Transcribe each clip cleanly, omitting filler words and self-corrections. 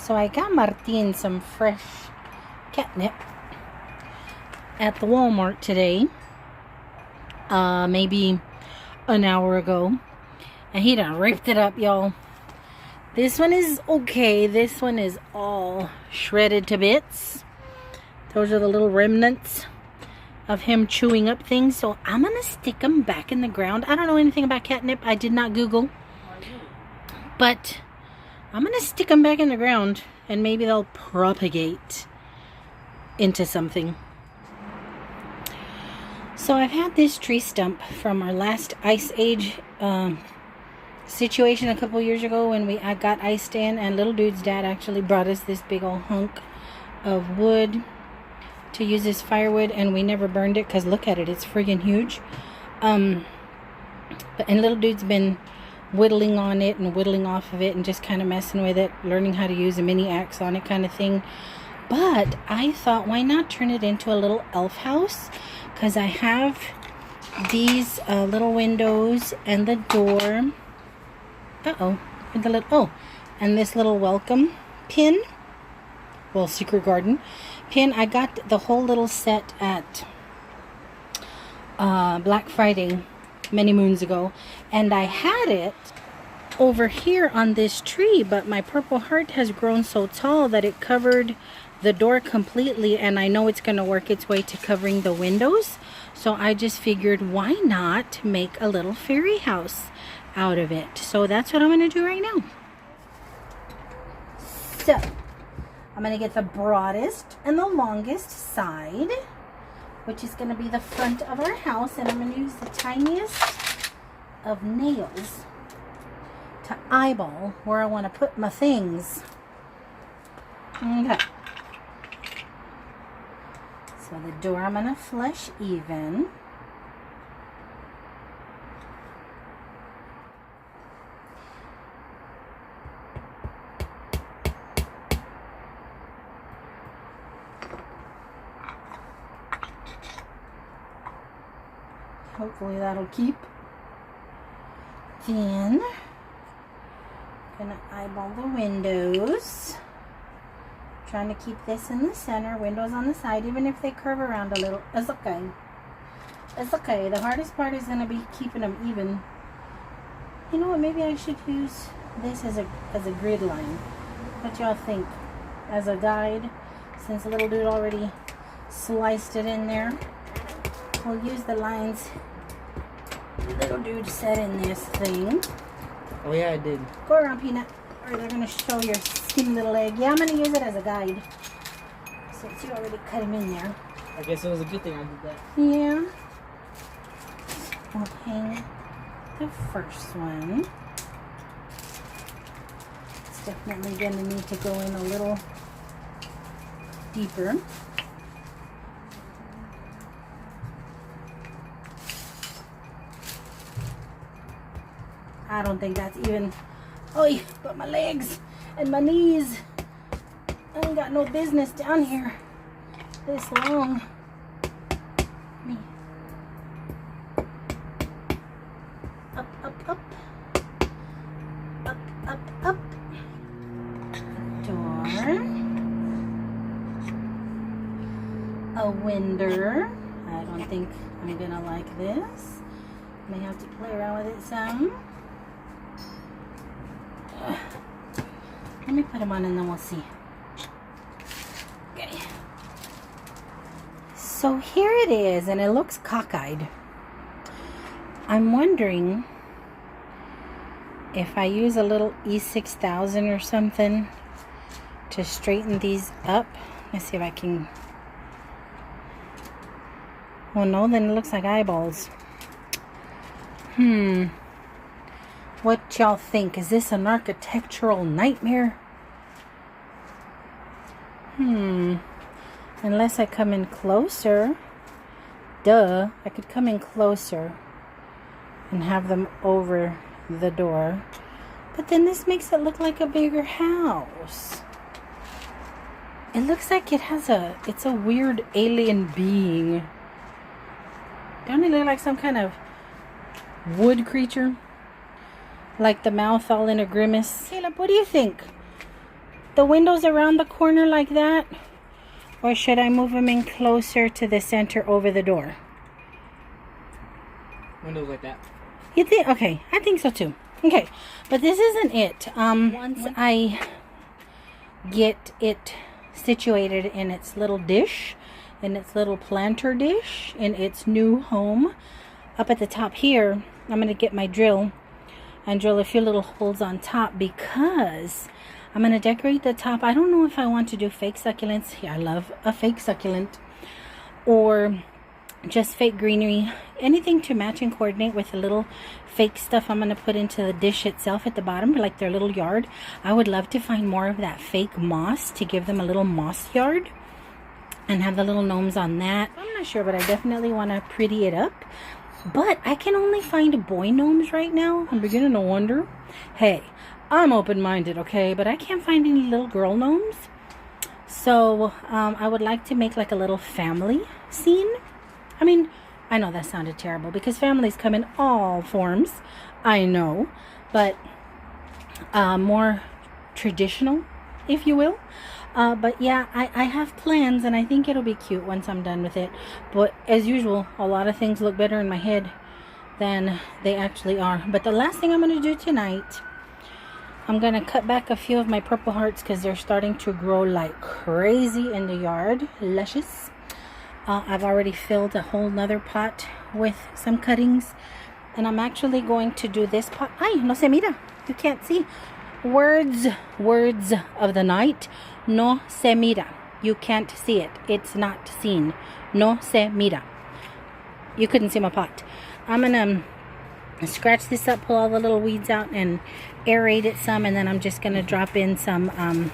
So I got Martin some fresh catnip at the Walmart today. Maybe an hour ago. And he done ripped it up, y'all. This one is okay. This one is all shredded to bits. Those are the little remnants of him chewing up things. So I'm going to stick them back in the ground. I don't know anything about catnip. I did not Google. But I'm going to stick them back in the ground. And maybe they'll propagate into something. So I've had this tree stump from our last Ice Age situation a couple years ago when I got iced in, and little dude's dad actually brought us this big old hunk of wood to use as firewood, and we never burned it because look at it, it's friggin' huge. And little dude's been whittling on it and whittling off of it and just kind of messing with it, learning how to use a mini axe on it kind of thing. But I thought, why not turn it into a little elf house? Because I have these little windows and the door. And this little welcome pin. Well, secret garden pin. I got the whole little set at Black Friday many moons ago. And I had it over here on this tree, but my purple heart has grown so tall that it covered the door completely, and I know it's going to work its way to covering the windows. So I just figured, why not make a little fairy house out of it? So that's what I'm going to do right now. So I'm going to get the broadest and the longest side, which is going to be the front of our house, and I'm going to use the tiniest of nails to eyeball where I want to put my things. Okay. So the door I'm going to flush even. Hopefully that'll keep. Then I'm going to eyeball the windows. Trying to keep this in the center, windows on the side, even if they curve around a little. It's okay. It's okay. The hardest part is going to be keeping them even. You know what? Maybe I should use this as a grid line. What y'all think? As a guide, since the little dude already sliced it in there. We'll use the lines the little dude set in this thing. Oh yeah, I did. Go around, Peanut, or they're going to show your skinny little leg. Yeah, I'm going to use it as a guide, since you already cut him in there. I guess it was a good thing I did that. Yeah. We'll hang the first one. It's definitely going to need to go in a little deeper. I don't think that's even. Oh, but my legs and my knees. I ain't got no business down here this long. Me. Up, up, up. Up, up, up. Door. A window. I don't think I'm gonna like this. May have to play around with it some. Let me put them on and then we'll see. Okay. So here it is, and it looks cockeyed. I'm wondering if I use a little E6000 or something to straighten these up. Let's see if I can. Well, no, then it looks like eyeballs. What y'all think? Is this an architectural nightmare? Unless I come in closer. Duh. I could come in closer and have them over the door. But then this makes it look like a bigger house. It looks like it's a weird alien being. Don't it look like some kind of wood creature? Like the mouth all in a grimace. Caleb, what do you think? the windows around the corner like that? Or should I move them in closer to the center over the door? Windows like that. You think? Okay, I think so too. Okay, but this isn't it. Once I get it situated in its little dish, in its little planter dish, in its new home, up at the top here, I'm going to get my drill and drill a few little holes on top because I'm going to decorate the top. I don't know if I want to do fake succulents. Yeah, I love a fake succulent. Or just fake greenery. Anything to match and coordinate with the little fake stuff I'm going to put into the dish itself at the bottom, like their little yard. I would love to find more of that fake moss to give them a little moss yard and have the little gnomes on that. I'm not sure, but I definitely want to pretty it up. But I can only find boy gnomes right now. I'm beginning to wonder. Hey, I'm open-minded, okay? But I can't find any little girl gnomes. So I would like to make like a little family scene. I mean, I know that sounded terrible because families come in all forms. I know. But more traditional, if you will. But yeah, I have plans and I think it'll be cute once I'm done with it. But as usual, a lot of things look better in my head than they actually are. But the last thing I'm going to do tonight, I'm going to cut back a few of my purple hearts because they're starting to grow like crazy in the yard. Luscious. I've already filled a whole nother pot with some cuttings. And I'm actually going to do this pot. Ay, no se mira. You can't see. Words of the night. No se mira. You can't see it. It's not seen. No se mira. You couldn't see my pot. I'm gonna scratch this up, pull all the little weeds out, and aerate it some, and then I'm just gonna drop in some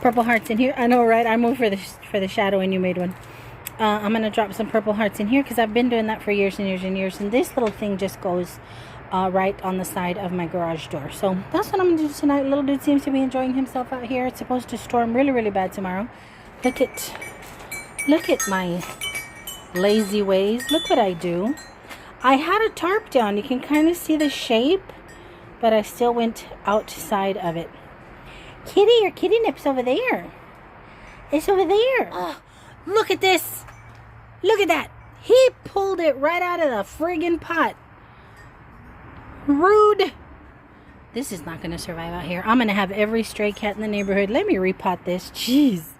purple hearts in here. I know, right? I moved for the shadow, and you made one. I'm gonna drop some purple hearts in here because I've been doing that for years and years and years, and this little thing just goes right on the side of my garage door. So that's what I'm gonna do tonight. Little dude seems to be enjoying himself out here. It's supposed to storm really, really bad tomorrow. Look at my lazy ways. Look what I do. I had a tarp down. You can kind of see the shape, but I still went outside of it. Kitty, your kitty nip's over there. It's over there. Oh, look at this. Look at that. He pulled it right out of the friggin' pot. Rude. This is not going to survive out here. I'm going to have every stray cat in the neighborhood. Let me repot this. Jeez.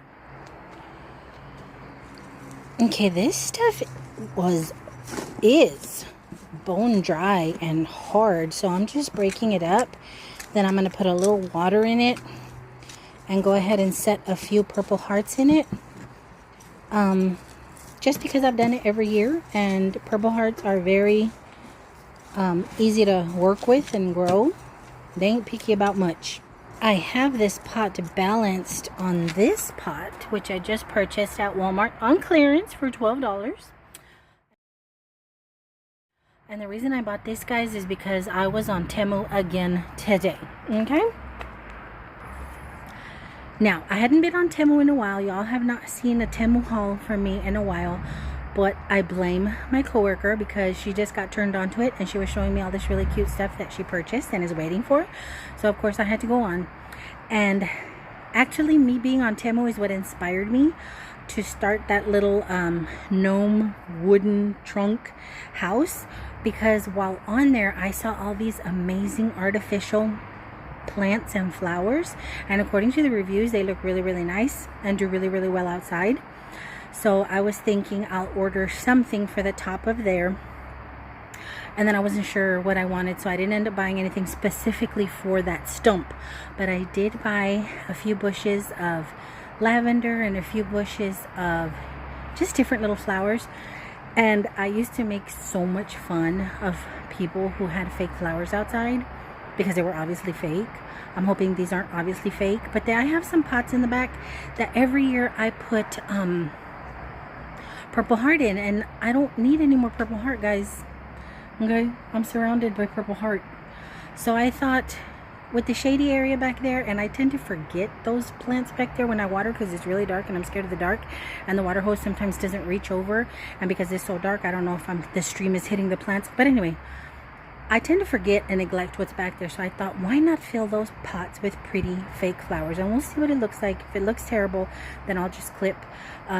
Okay, this stuff is bone dry and hard. So I'm just breaking it up. Then I'm going to put a little water in it. And go ahead and set a few purple hearts in it. Just because I've done it every year. And purple hearts are very easy to work with and grow. They ain't picky about much. I have this pot balanced on this pot, which I just purchased at Walmart on clearance for $12. And the reason I bought this, guys, is because I was on Temu again today. Okay? Now, I hadn't been on Temu in a while. Y'all have not seen a Temu haul from me in a while. But I blame my coworker because she just got turned on to it and she was showing me all this really cute stuff that she purchased and is waiting for. So of course I had to go on. And actually me being on Temu is what inspired me to start that little gnome wooden trunk house. Because while on there I saw all these amazing artificial plants and flowers. And according to the reviews, they look really, really nice and do really, really well outside. So I was thinking I'll order something for the top of there. And then I wasn't sure what I wanted, so I didn't end up buying anything specifically for that stump. But I did buy a few bushes of lavender and a few bushes of just different little flowers. And I used to make so much fun of people who had fake flowers outside because they were obviously fake. I'm hoping these aren't obviously fake. But I have some pots in the back that every year I put purple heart in, and I don't need any more purple heart, guys. Okay, I'm surrounded by purple heart. So I thought with the shady area back there, and I tend to forget those plants back there when I water because it's really dark and I'm scared of the dark, and the water hose sometimes doesn't reach over, and because it's so dark I don't know if the stream is hitting the plants. But anyway, I tend to forget and neglect what's back there, so I thought, why not fill those pots with pretty fake flowers, and we'll see what it looks like. If it looks terrible, then I'll just clip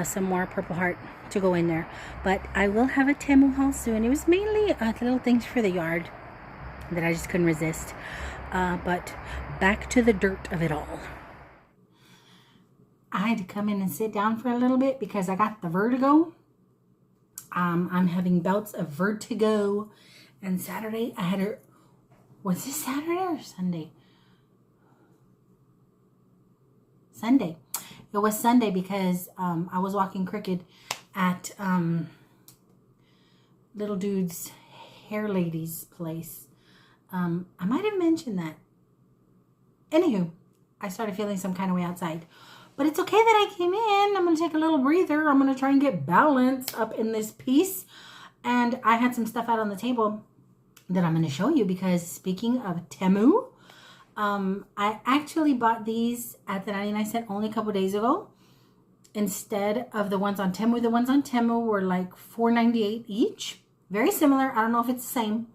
some more Purple Heart to go in there. But I will have a Temu haul soon. It was mainly little things for the yard that I just couldn't resist. But back to the dirt of it all. I had to come in and sit down for a little bit because I got the vertigo. I'm having bouts of vertigo. And Saturday, I had a... Was this Saturday or Sunday? Sunday. It was Sunday because I was walking crooked at little dude's hair lady's place. I might have mentioned that. Anywho, I started feeling some kind of way outside. But it's okay that I came in. I'm going to take a little breather. I'm going to try and get balance up in this piece. And I had some stuff out on the table that I'm going to show you because speaking of Temu, I actually bought these at the 99-cent only a couple days ago instead of the ones on Temu. The ones on Temu were like $4.98 each. Very similar. I don't know if it's the same,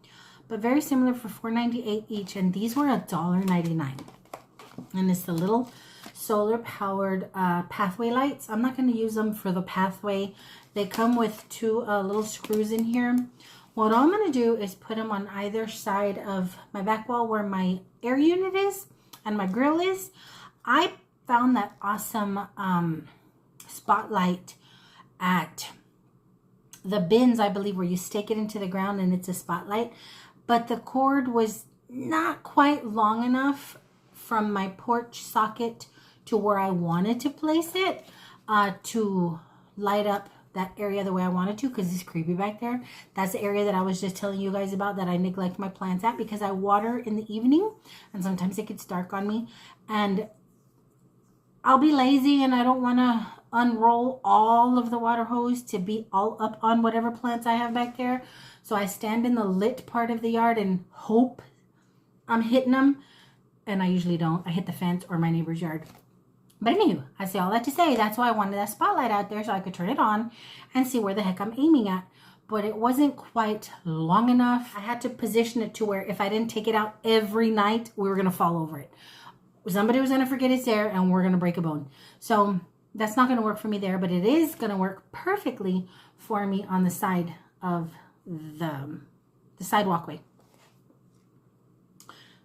but very similar for $4.98 each. And these were $1.99. And it's the little solar powered pathway lights. I'm not going to use them for the pathway. They come with two little screws in here. What I'm going to do is put them on either side of my back wall where my air unit is and my grill is. I found that awesome spotlight at the bins, I believe, where you stake it into the ground and it's a spotlight. But the cord was not quite long enough from my porch socket to where I wanted to place it to light up that area the way I wanted to, because it's creepy back there. That's the area that I was just telling you guys about that I neglect my plants at because I water in the evening and sometimes it gets dark on me and I'll be lazy and I don't want to unroll all of the water hose to be all up on whatever plants I have back there. So I stand in the lit part of the yard and hope I'm hitting them, and I usually don't. I hit the fence or my neighbor's yard. But anywho, I say all that to say that's why I wanted that spotlight out there so I could turn it on and see where the heck I'm aiming at. But it wasn't quite long enough. I had to position it to where if I didn't take it out every night, we were going to fall over it. Somebody was going to forget it's there and we're going to break a bone. So that's not going to work for me there, but it is going to work perfectly for me on the side of the side walkway.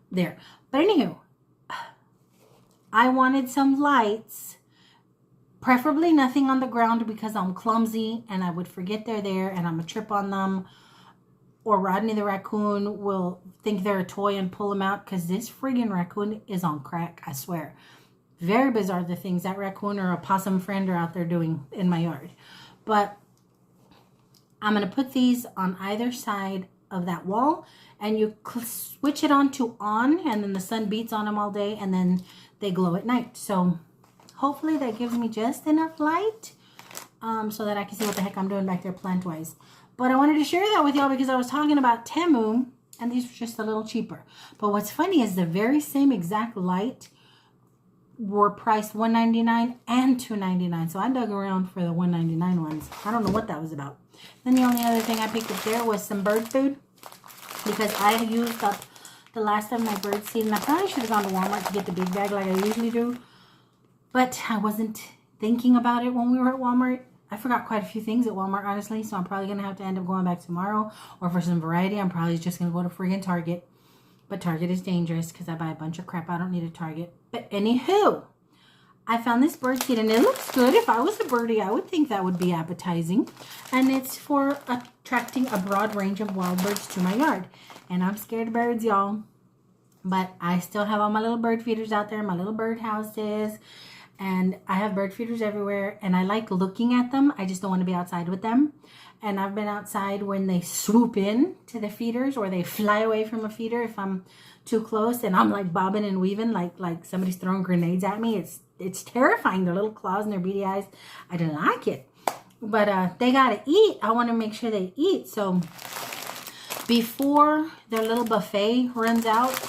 There. But anywho, I wanted some lights, preferably nothing on the ground because I'm clumsy and I would forget they're there and I'm going to trip on them. Or Rodney the raccoon will think they're a toy and pull them out because this friggin' raccoon is on crack, I swear. Very bizarre the things that raccoon or a possum friend are out there doing in my yard. But I'm going to put these on either side of that wall and you switch it on to on and then the sun beats on them all day and then they glow at night. So hopefully that gives me just enough light so that I can see what the heck I'm doing back there plant-wise. But I wanted to share that with y'all because I was talking about Temu and these were just a little cheaper. But what's funny is the very same exact light were priced $1.99 and $2.99. So I dug around for the $1.99 ones. I don't know what that was about. Then the only other thing I picked up there was some bird food because I used up the last of my bird seed. And I probably should have gone to Walmart to get the big bag like I usually do. But I wasn't thinking about it when we were at Walmart. I forgot quite a few things at Walmart, honestly. So I'm probably going to have to end up going back tomorrow. Or for some variety, I'm probably just going to go to friggin' Target. But Target is dangerous because I buy a bunch of crap I don't need at Target. But anywho, I found this bird seed and it looks good. If I was a birdie, I would think that would be appetizing. And it's for attracting a broad range of wild birds to my yard. And I'm scared of birds, y'all. But I still have all my little bird feeders out there, my little bird houses. And I have bird feeders everywhere. And I like looking at them. I just don't want to be outside with them. And I've been outside when they swoop in to the feeders or they fly away from a feeder if I'm too close. And I'm like bobbing and weaving like somebody's throwing grenades at me. It's terrifying. Their little claws and their beady eyes. I don't like it. But they got to eat. I want to make sure they eat. So before their little buffet runs out,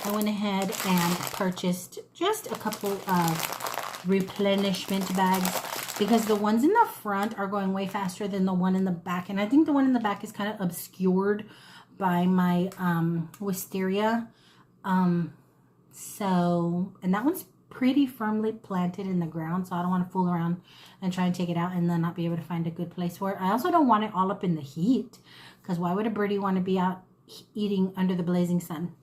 I went ahead and purchased just a couple of replenishment bags. Because the ones in the front are going way faster than the one in the back. And I think the one in the back is kind of obscured by my wisteria. And that one's pretty firmly planted in the ground, so I don't want to fool around and try and take it out and then not be able to find a good place for it. I also don't want it all up in the heat, because why would a birdie want to be out eating under the blazing sun?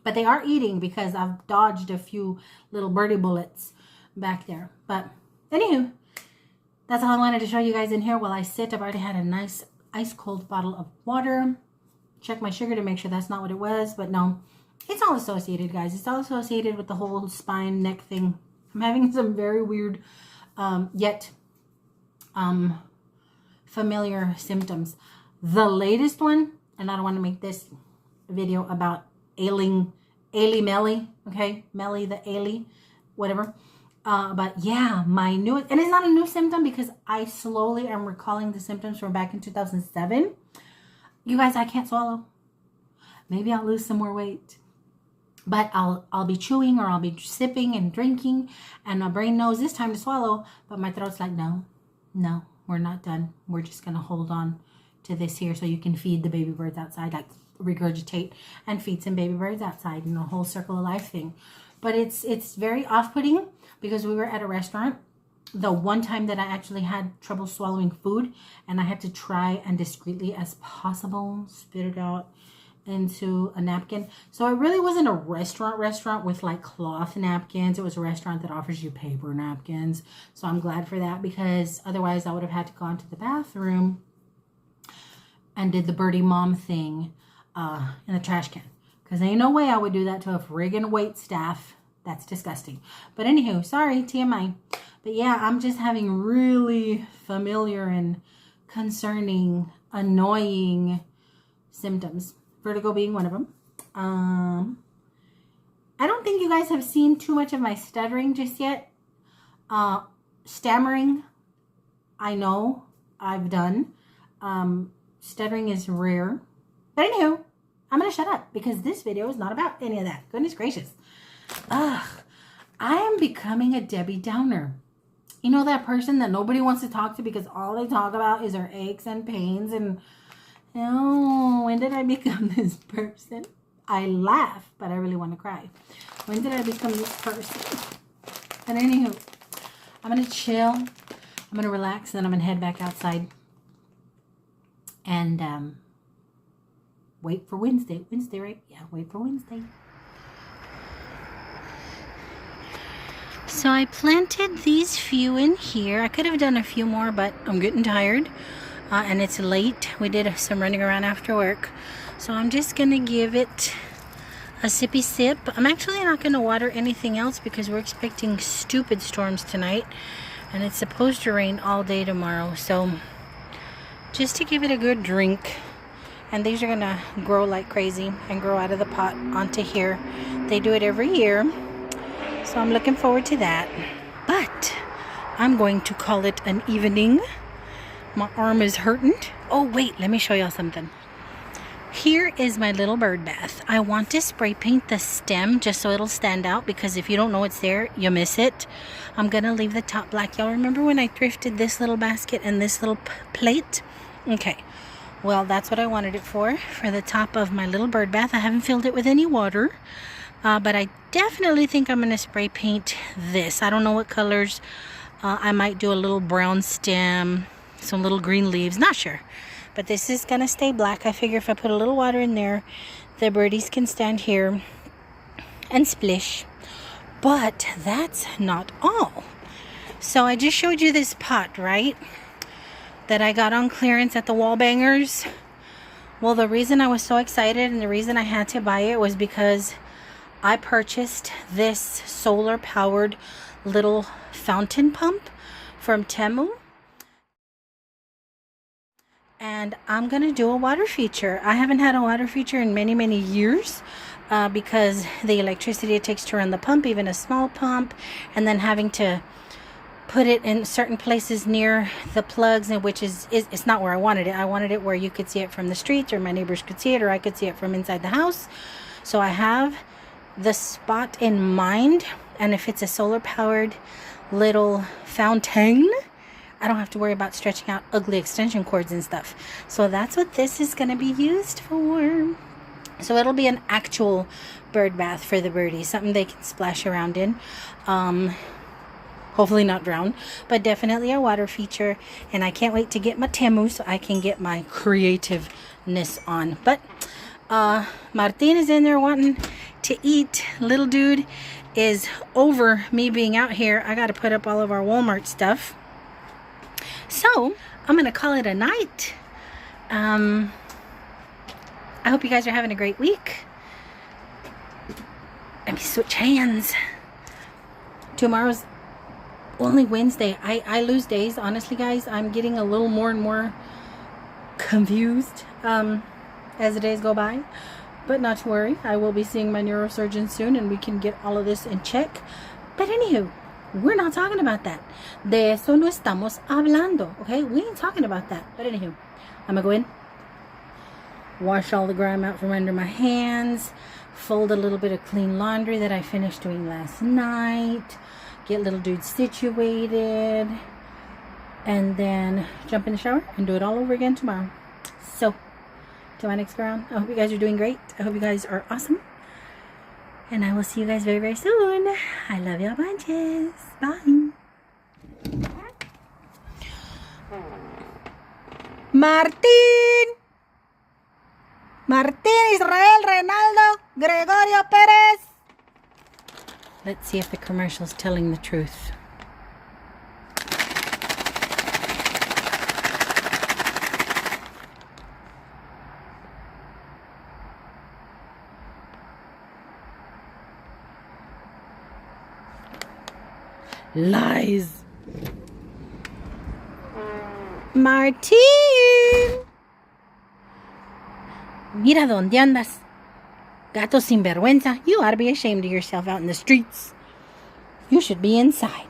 But they are eating, because I've dodged a few little birdie bullets back there. But anywho, that's all I wanted to show you guys in here while I sit. I've already had a nice ice cold bottle of water. Check my sugar to make sure that's not what it was, but no. It's all associated, guys. It's all associated with the whole spine, neck thing. I'm having some very weird, yet familiar symptoms. The latest one, and I don't want to make this video about ailing Melly, okay? Melly the Ailey, whatever. But yeah, my new, and it's not a new symptom because I slowly am recalling the symptoms from back in 2007. You guys, I can't swallow. Maybe I'll lose some more weight. But I'll be chewing, or I'll be sipping and drinking, and my brain knows it's time to swallow, but my throat's like, no, we're not done. We're just going to hold on to this here so you can feed the baby birds outside, like regurgitate and feed some baby birds outside, and the whole circle of life thing. But it's very off-putting, because we were at a restaurant the one time that I actually had trouble swallowing food, and I had to try and discreetly as possible spit it out into a napkin. So it really wasn't a restaurant with like cloth napkins. It was a restaurant that offers you paper napkins. So I'm glad for that, because otherwise I would have had to go into the bathroom and did the birdie mom thing in the trash can, because ain't no way I would do that to a friggin' wait staff. That's disgusting. But anywho, sorry, TMI. But yeah, I'm just having really familiar and concerning, annoying symptoms. Vertigo being one of them. I don't think you guys have seen too much of my stuttering just yet. Stammering, I know I've done. Stuttering is rare. But anywho, I'm going to shut up, because this video is not about any of that. Goodness gracious. I am becoming a Debbie Downer. You know, that person that nobody wants to talk to because all they talk about is their aches and pains and... Oh, when did I become this person? I laugh, but I really want to cry. When did I become this person? And anywho, I'm going to chill. I'm going to relax, and then I'm going to head back outside and wait for Wednesday. Wednesday, right? Yeah, wait for Wednesday. So I planted these few in here. I could have done a few more, but I'm getting tired. And it's late. We did some running around after work. So I'm just going to give it a sippy sip. I'm actually not going to water anything else, because we're expecting stupid storms tonight. And it's supposed to rain all day tomorrow. So just to give it a good drink. And these are going to grow like crazy and grow out of the pot onto here. They do it every year. So I'm looking forward to that. But I'm going to call it an evening. My arm is hurting. Oh, wait, let me show y'all something. Here is my little bird bath. I want to spray paint the stem just so it'll stand out, because if you don't know it's there, you miss it. I'm going to leave the top black. Y'all remember when I thrifted this little basket and this little plate? Okay, well, that's what I wanted it for the top of my little bird bath. I haven't filled it with any water, but I definitely think I'm going to spray paint this. I don't know what colors. I might do a little brown stem, some little green leaves, not sure, but this is gonna stay black. I figure if I put a little water in there, the birdies can stand here and splish. But that's not all. So I just showed you this pot, right, that I got on clearance at the Wall Bangers. Well, the reason I was so excited and the reason I had to buy it was because I purchased this solar powered little fountain pump from Temu. And I'm going to do a water feature. I haven't had a water feature in many, many years because the electricity it takes to run the pump, even a small pump, and then having to put it in certain places near the plugs, and which is it's not where I wanted it. I wanted it where you could see it from the streets, or my neighbors could see it, or I could see it from inside the house. So I have the spot in mind, and if it's a solar powered little fountain, I don't have to worry about stretching out ugly extension cords and stuff. So that's what this is going to be used for. So it'll be an actual bird bath for the birdies, something they can splash around in. Hopefully not drown, but definitely a water feature. And I can't wait to get my Temu so I can get my creativeness on. But Martin is in there wanting to eat. Little dude is over me being out here. I got to put up all of our Walmart stuff. So I'm going to call it a night. I hope you guys are having a great week. Let me switch hands. Tomorrow's only Wednesday. I lose days, honestly, guys. I'm getting a little more and more confused as the days go by. But not to worry. I will be seeing my neurosurgeon soon and we can get all of this in check. But anywho, we're not talking about that. De eso no estamos hablando. Okay? We ain't talking about that. But anywho, I'm gonna go in, wash all the grime out from under my hands, fold a little bit of clean laundry that I finished doing last night, get little dude situated, and then jump in the shower and do it all over again tomorrow. So, till my next go around, I hope you guys are doing great. I hope you guys are awesome. And I will see you guys very, very soon. I love y'all bunches. Bye. Martín. Martín Israel Reinaldo Gregorio Perez. Let's see if the commercial's telling the truth. Lies. Martín. Mira dónde andas. Gato sinvergüenza. You ought to be ashamed of yourself out in the streets. You should be inside.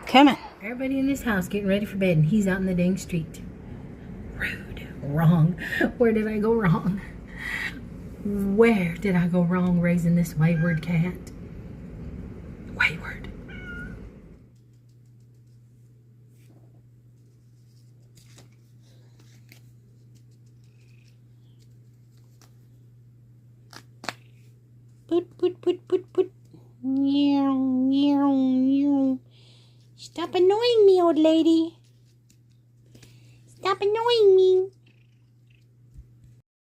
Come on. Everybody in this house getting ready for bed and he's out in the dang street. Rude. Wrong. Where did I go wrong? Where did I go wrong raising this wayward cat? Wayward. Put, put, put, put, put. Meow, meow, meow. Stop annoying me, old lady. Stop annoying me.